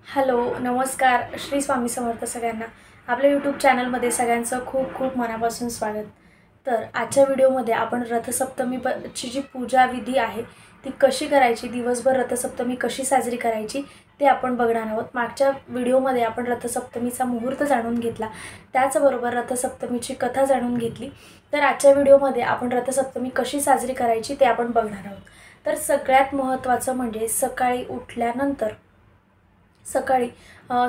Hello, नमस्कार. श्री स्वामी समर्थ सगळ्यांना. आपल्या यूट्यूब चॅनलमध्ये सगळ्यांचं खूप खूप मनापासून स्वागत. तर आजच्या व्हिडिओमध्ये आपण रथसप्तमीची जी पूजा विधी आहे ती कशी करायची, दिवसभर रथसप्तमी कशी साजरी करायची ते आपण बघणार आहोत. मागच्या व्हिडिओमध्ये आपण रथसप्तमीचा मुहूर्त जाणून घेतला, त्याचबरोबर रथसप्तमीची कथा जाणून घेतली. तर आजच्या व्हिडिओमध्ये आपण रथसप्तमी कशी साजरी करायची ते आपण बघणार आहोत. तर सगळ्यात महत्त्वाचं म्हणजे सकाळी उठल्यानंतर सकाळी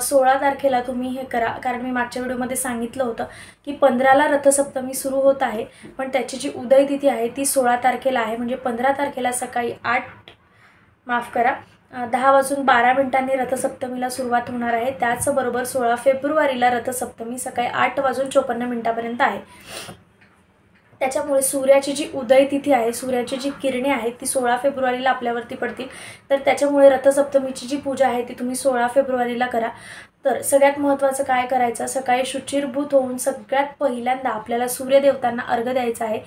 16 तारखेला तुम्ही हे करा, कारण मी मागच्या व्हिडिओमध्ये सांगितलं होतं की 15ला रथसप्तमी सुरू होत आहे, पण त्याची जी उदय तिथी आहे ती 16 तारखेला आहे. म्हणजे 15 तारखेला सकाळी 10:12 रथसप्तमीला सुरुवात होणार आहे. त्याचबरोबर 16 फेब्रुवारीला रथसप्तमी सकाळी 8:54 आहे. त्याच्यामुळे सूर्याची जी उदय तिथी आहे, सूर्याची जी किरणे आहेत ती 16 फेब्रुवारीला आपल्यावरती पडतील. तर त्याच्यामुळे रथसप्तमीची जी पूजा आहे ती तुम्ही 16 फेब्रुवारीला करा. तर सगळ्यात महत्त्वाचं काय करायचं, सकाळी शुचिर्भूत होऊन सगळ्यात पहिल्यांदा आपल्याला सूर्यदेवतांना अर्घ्य द्यायचा आहे.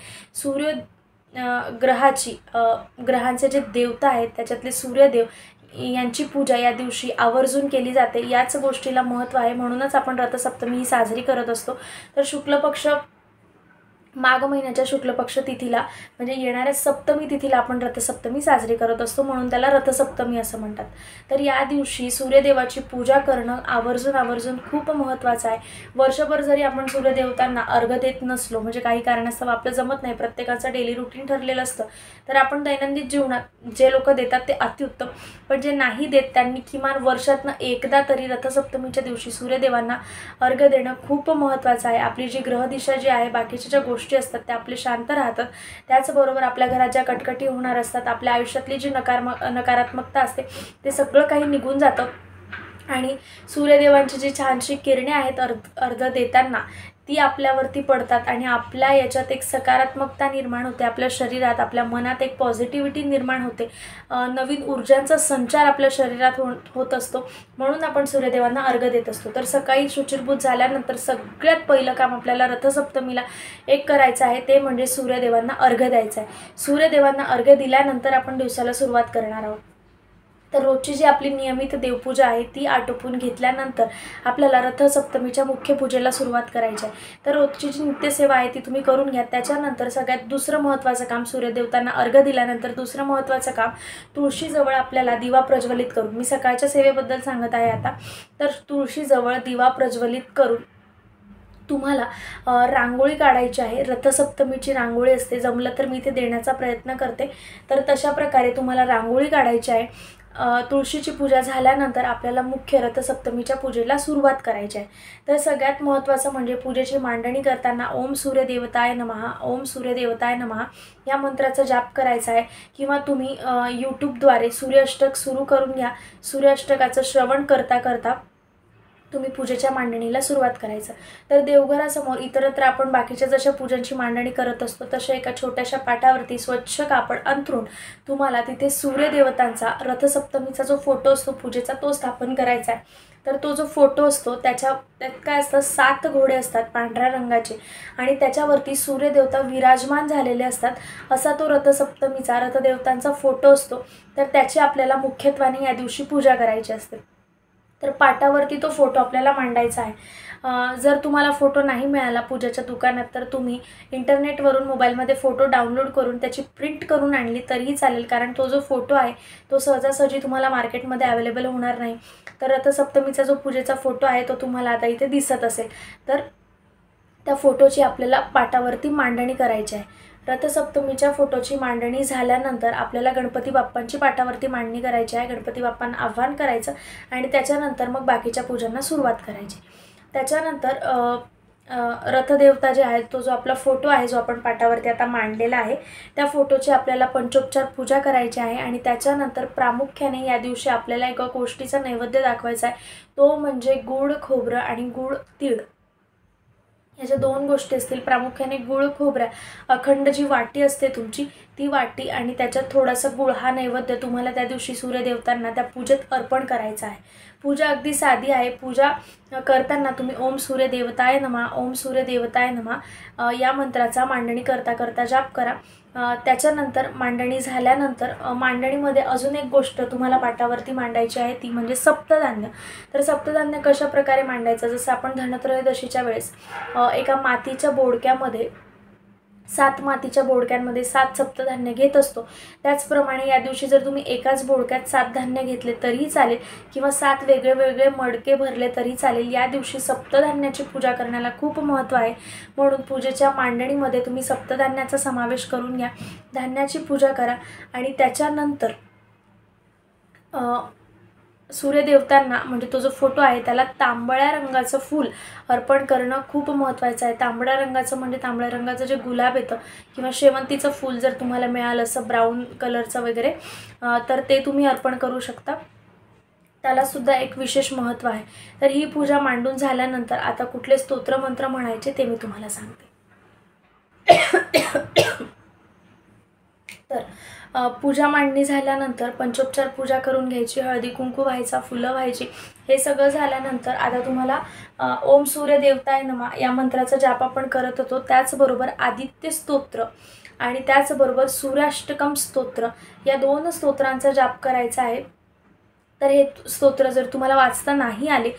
ग्रहांचे जे देवता आहेत त्याच्यातले सूर्यदेव यांची पूजा या दिवशी आवर्जून केली जाते. याच गोष्टीला महत्त्व आहे, म्हणूनच आपण रथसप्तमी ही साजरी करत असतो. तर माघ महिन्याच्या शुक्ल पक्ष तिथीला म्हणजे येणाऱ्या सप्तमी तिथीला आपण रथसप्तमी साजरी करत असतो, म्हणून त्याला रथसप्तमी असं म्हणतात. तर या दिवशी सूर्यदेवाची पूजा करणं आवर्जून खूप महत्त्वाचं आहे. वर्षभर जरी आपण सूर्यदेवतांना अर्घ्य देत नसलो, म्हणजे काही कारणास्तव आपलं जमत नाही, प्रत्येकाचं डेली रुटीन ठरलेलं असतं, तर आपण दैनंदिन जीवनात जे लोक देतात ते अतिउत्तम, पण जे नाही देत त्यांनी किमान वर्षातनं एकदा तरी रथसप्तमीच्या दिवशी सूर्यदेवांना अर्घ्य देणं खूप महत्त्वाचं आहे. आपली जी ग्रहदिशा जी आहे, बाकीच्या ज्या गोष्टी असतात त्या आपले शांत राहतात. त्याचबरोबर आपल्या घरात ज्या कटकटी होणार असतात, आपल्या आयुष्यातली जी नकारात्मकता असते ते सगळं काही निघून जातं. आणि सूर्यदेवांची जी छानशी किरणे आहेत अर्घ्य देताना ती आपल्यावरती पडतात आणि आपल्या याच्यात एक सकारात्मकता निर्माण होते. आपल्या शरीरात, आपल्या मनात एक पॉझिटिव्हिटी निर्माण होते. नवीन ऊर्जांचा संचार आपल्या शरीरात होत असतो, म्हणून आपण सूर्यदेवांना अर्घ्य देत असतो. तर सकाळी शुचिर्भूत झाल्यानंतर सगळ्यात पहिलं काम आपल्याला रथसप्तमीला एक करायचं आहे, ते म्हणजे सूर्यदेवांना अर्घ्य द्यायचं आहे. सूर्यदेवांना अर्घ्य दिल्यानंतर आपण दिवसाला सुरुवात करणार आहोत. तर रोजची जी आपली नियमित देवपूजा आहे ती आटोपून घेतल्यानंतर आपल्याला रथसप्तमीच्या मुख्य पूजेला सुरुवात करायची आहे. तर रोजची जी नित्यसेवा आहे ती तुम्ही करून घ्या. त्याच्यानंतर सगळ्यात दुसरं महत्त्वाचं काम, सूर्यदेवतांना अर्घ्य दिल्यानंतर दुसरं महत्त्वाचं काम, तुळशीजवळ आपल्याला दिवा प्रज्वलित करून, मी सकाळच्या सेवेबद्दल सांगत आहे आता, तर तुळशीजवळ दिवा प्रज्वलित करून तुम्हाला रांगोळी काढायची आहे. रथसप्तमीची रांगोळी असते, जमलं तर मी इथे देण्याचा प्रयत्न करते. तर तशा प्रकारे तुम्हाला रांगोळी काढायची आहे. तुळशीची पूजा झाल्यानंतर आपल्याला मुख्य रथसप्तमीच्या पूजेला सुरुवात करायची आहे. तर सगळ्यात महत्त्वाचं म्हणजे पूजेची मांडणी करताना ओम सूर्यदेवताय नमः, ओम सूर्यदेवताय नमः या मंत्राचा जाप करायचा आहे. किंवा तुम्ही यूट्यूबद्वारे सूर्याष्टक सुरू करून घ्या. सूर्याष्टकाचं श्रवण करता करता तुम्ही पूजेच्या मांडणीला सुरुवात करायचं. तर देवघरासमोर इतरत्र आपण बाकीच्या जशा पूजांची मांडणी करत असतो तशा एका छोट्याशा पाटावरती स्वच्छ कापड अंथरून तुम्हाला तिथे सूर्यदेवतांचा रथसप्तमीचा जो फोटो असतो पूजेचा तो स्थापन करायचा आहे. तर तो जो फोटो असतो त्यात काय असतं, 7 घोडे असतात पांढऱ्या रंगाचे आणि त्याच्यावरती सूर्यदेवता विराजमान झालेले असतात. असा तो रथसप्तमीचा रथदेवतांचा फोटो असतो. तर त्याची आपल्याला मुख्यत्वाने या दिवशी पूजा करायची असते. तर पाटावरती तो फोटो आपल्याला मांडायचा आहे. जर तुम्हाला फोटो नाही मिळाला पूजेच्या दुकानात तर तुम्ही इंटरनेटवरून मोबाईलमध्ये फोटो डाउनलोड करून त्याची प्रिंट करून आणली तरीही चालेल, कारण तो जो फोटो आहे तो सहजासहजी तुम्हाला मार्केटमध्ये अवेलेबल होणार नाही. तर रथसप्तमीचा जो पूजेचा फोटो आहे तो तुम्हाला आता इथे दिसत असेल. तर त्या फोटोची आपल्याला पाटावरती मांडणी करायची आहे. रथसप्तमीच्या फोटोची मांडणी झाल्यानंतर आपल्याला गणपती बाप्पांची पाटावरती मांडणी करायची आहे. गणपती बाप्पांना आव्हान करायचं आणि त्याच्यानंतर मग बाकीच्या पूजांना सुरुवात करायची. त्याच्यानंतर रथदेवता जे आहेत, तो जो आपला फोटो आहे जो आपण पाटावरती आता मांडलेला आहे, त्या फोटोची आपल्याला पंचोपचार पूजा करायची आहे. आणि त्याच्यानंतर प्रामुख्याने या दिवशी आपल्याला एका गोष्टीचा नैवेद्य दाखवायचा आहे, तो म्हणजे गूळ खोबरं आणि गूळ तीळ. ह्याच्या 2 गोष्टी असतील. प्रामुख्याने गूळ खोबऱ्या अखंड जी वाटी असते तुमची ती वाटी आणि त्याच्यात थोडासा गूळ हा नैवेद्य तुम्हाला त्या दिवशी सूर्यदेवतांना त्या पूजेत अर्पण करायचा आहे. पूजा अगदी साधी आहे. पूजा करताना तुम्ही ओम सूर्यदेवताय नमः, ओम सूर्यदेवताय नमः या मंत्राचा मांडणी करता करता जाप करा. त्याच्यानंतर मांडणी झाल्यानंतर मांडणीमध्ये अजून एक गोष्ट तुम्हाला पाटावरती मांडायची आहे, ती म्हणजे सप्तधान्य. तर सप्तधान्य कशा प्रकारे मांडायचं, जसं आपण धनत्रयोदशीच्या वेळेस एका मातीच्या बोडक्यामध्ये 7 मातीच्या बोडक्यांमध्ये 7 सप्तधान्य घेत असतो, त्याचप्रमाणे या दिवशी जर तुम्ही एकाच बोडक्यात 7 धान्य घेतले तरीही चालेल किंवा 7 वेगळे वेगळे मडके भरले तरी चालेल. या दिवशी सप्तधान्याची पूजा करण्याला खूप महत्त्व आहे, म्हणून पूजेच्या मांडणीमध्ये तुम्ही सप्तधान्याचा समावेश करून घ्या, धान्याची पूजा करा. आणि त्याच्यानंतर सूर्यदेवतांना म्हणजे तो जो फोटो आहे त्याला तांबड्या रंगाचं फूल अर्पण करणं खूप महत्त्वाचं आहे. तांबड्या रंगाचं म्हणजे तांबड्या रंगाचं जे गुलाब येतं किंवा शेवंतीचं फूल जर तुम्हाला मिळालं असं ब्राऊन कलरचं वगैरे, तर ते तुम्ही अर्पण करू शकता, त्यालासुद्धा एक विशेष महत्त्व आहे. तर ही पूजा मांडून झाल्यानंतर आता कुठले स्तोत्रमंत्र म्हणायचे ते मी तुम्हाला सांगते. तर पूजा मांडणी झाल्यानंतर पंचोपचार पूजा करून घ्यायची, हळदी कुंकू व्हायचा, फुलं व्हायची. हे सगळं झाल्यानंतर आता तुम्हाला ओम सूर्य देवताय नमः या मंत्राचा जाप आपण करत होतो, त्याचबरोबर आदित्य स्तोत्र आणि त्याचबरोबर सूर्याष्टकम स्तोत्र या 2 स्तोत्रांचा जाप करायचा आहे. तर हे स्तोत्र जर तुम्हाला वाचता नाही आले,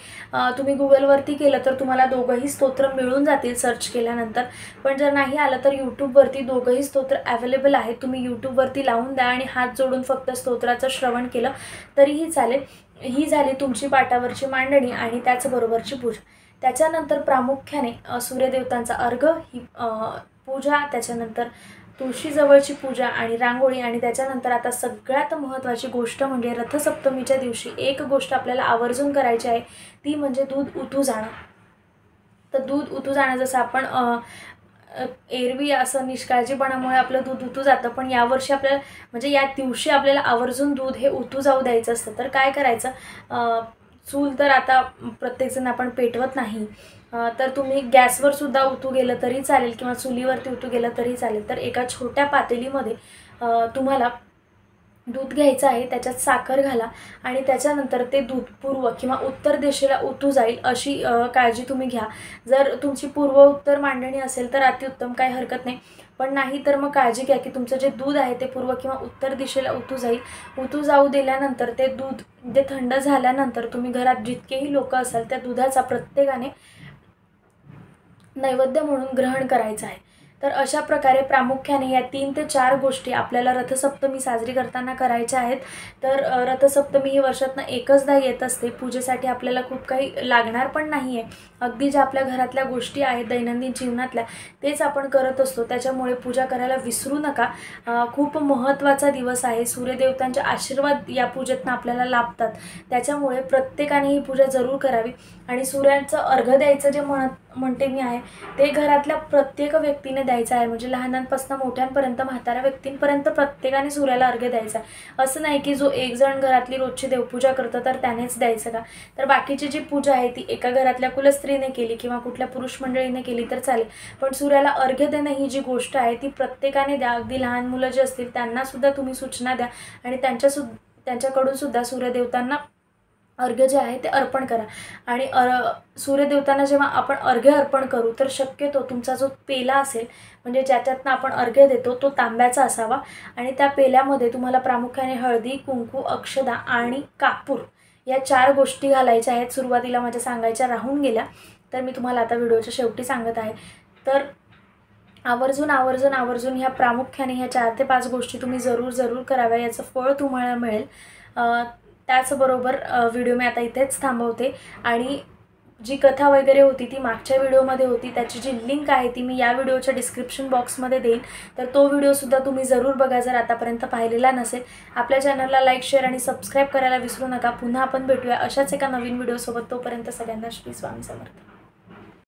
तुम्ही गुगलवरती केलं तर तुम्हाला दोघंही स्तोत्र मिळून जातील सर्च केल्यानंतर. पण जर नाही आलं तर यूट्यूबवरती दोघंही स्तोत्र अवेलेबल आहेत, तुम्ही यूट्यूबवरती लावून द्या आणि हात जोडून फक्त स्तोत्राचं श्रवण केलं तरीही चालेल. ही झाली तुमची पाटावरची मांडणी आणि त्याचबरोबरची पूजा. त्याच्यानंतर प्रामुख्याने सूर्यदेवतांचा अर्घ ही पूजा, त्याच्यानंतर तुळशीजवळची पूजा आणि रांगोळी, आणि त्याच्यानंतर आता सगळ्यात महत्त्वाची गोष्ट म्हणजे रथसप्तमीच्या दिवशी एक गोष्ट आपल्याला आवर्जून करायची आहे, ती म्हणजे दूध उतू जाणं. तर दूध उतू जाणं, जसं आपण एरवी असं निष्काळजीपणामुळे आपलं दूध उतू जातं, पण यावर्षी आपल्याला म्हणजे या दिवशी आपल्याला आवर्जून दूध हे उतू जाऊ द्यायचं असतं. तर काय करायचं, चूल तर आता प्रत्येकजण आपण पेटवत नाही, तर तुम्ही गॅसवर सुद्धा उतू गेलं तरी चालेल किंवा चुलीवरती उतू गेलं तरी चालेल. तर एका छोट्या पातेलीमध्ये तुम्हाला दूध घ्यायचं आहे, त्याच्यात साखर घाला आणि त्याच्यानंतर ते दूध पूर्व किंवा उत्तर दिशेला उतू जाईल अशी काळजी तुम्ही घ्या. जर तुमची पूर्व उत्तर मांडणी असेल तर अतिउत्तम, काही हरकत नाही, पण नाही तर मग काळजी घ्या की तुमचं जे दूध आहे ते पूर्व किंवा उत्तर दिशेला उतू जाईल. उतू जाऊ दिल्यानंतर ते दूध जे थंड झाल्यानंतर तुम्ही घरात जितकेही लोक असाल त्या दुधाचा प्रत्येकाने नैवेद्य म्हणून ग्रहण करायचं आहे. तर अशा प्रकारे प्रामुख्याने या 3 ते 4 गोष्टी आपल्याला रथसप्तमी साजरी करताना करायच्या आहेत. तर रथसप्तमी ही वर्षातनं एकचदा येत असते, पूजेसाठी आपल्याला खूप काही लागणार पण नाही आहे, अगदी ज्या आपल्या घरातल्या गोष्टी आहेत दैनंदिन जीवनातल्या तेच आपण करत असतो, त्याच्यामुळे पूजा करायला विसरू नका. खूप महत्त्वाचा दिवस आहे, सूर्यदेवतांचे आशीर्वाद या पूजेतनं आपल्याला लाभतात, त्याच्यामुळे प्रत्येकाने ही पूजा जरूर करावी. आणि सूर्याचं अर्घ्य द्यायचं जे म्हणते मी आहे ते घरातल्या प्रत्येक व्यक्तीने द्यायचं आहे, म्हणजे लहानांपासून मोठ्यांपर्यंत म्हाताऱ्या व्यक्तींपर्यंत प्रत्येकाने सूर्याला अर्घ्य द्यायचा आहे. असं नाही की जो एक जण घरातली रोजची देवपूजा करतं तर त्यानेच द्यायचं का, तर बाकीची जी पूजा आहे ती एका घरातल्या कुलस्त्रीने केली किंवा कुठल्या पुरुष मंडळीने केली तर चालेल, पण सूर्याला अर्घ्य देणं ही जी गोष्ट आहे ती प्रत्येकाने द्या. अगदी लहान मुलं जे असतील त्यांनासुद्धा तुम्ही सूचना द्या आणि त्यांच्याकडून सुद्धा सूर्यदेवतांना अर्घ्य जे आहे ते अर्पण करा. आणि सूर्यदेवतांना जेव्हा आपण अर्घ्य अर्पण करू तर शक्यतो तुमचा जो पेला असेल म्हणजे ज्याच्यातनं आपण अर्घ्य देतो तो तांब्याचा असावा आणि त्या पेल्यामध्ये तुम्हाला प्रामुख्याने हळदी, कुंकू, अक्षदा आणि कापूर या 4 गोष्टी घालायच्या आहेत. सुरुवातीला माझ्या सांगायच्या राहून गेल्या, तर मी तुम्हाला आता व्हिडिओच्या शेवटी सांगत आहे. तर आवर्जून ह्या प्रामुख्याने ह्या 4 ते 5 गोष्टी तुम्ही जरूर कराव्या, याचं फळ तुम्हाला मिळेल. त्याचबरोबर व्हिडिओ मी आता इथेच थांबवते आणि जी कथा वगैरे होती ती मागच्या व्हिडिओमध्ये होती, त्याची जी लिंक आहे ती मी या व्हिडिओच्या डिस्क्रिप्शन बॉक्समध्ये देईन, तर तो व्हिडिओसुद्धा तुम्ही जरूर बघा जर आतापर्यंत पाहिलेला नसेल. आपल्या चॅनलला लाईक, शेअर आणि सबस्क्राईब करायला विसरू नका. पुन्हा आपण भेटूया अशाच एका नवीन व्हिडिओसोबत. तोपर्यंत सगळ्यांना श्री स्वामी समर्थ.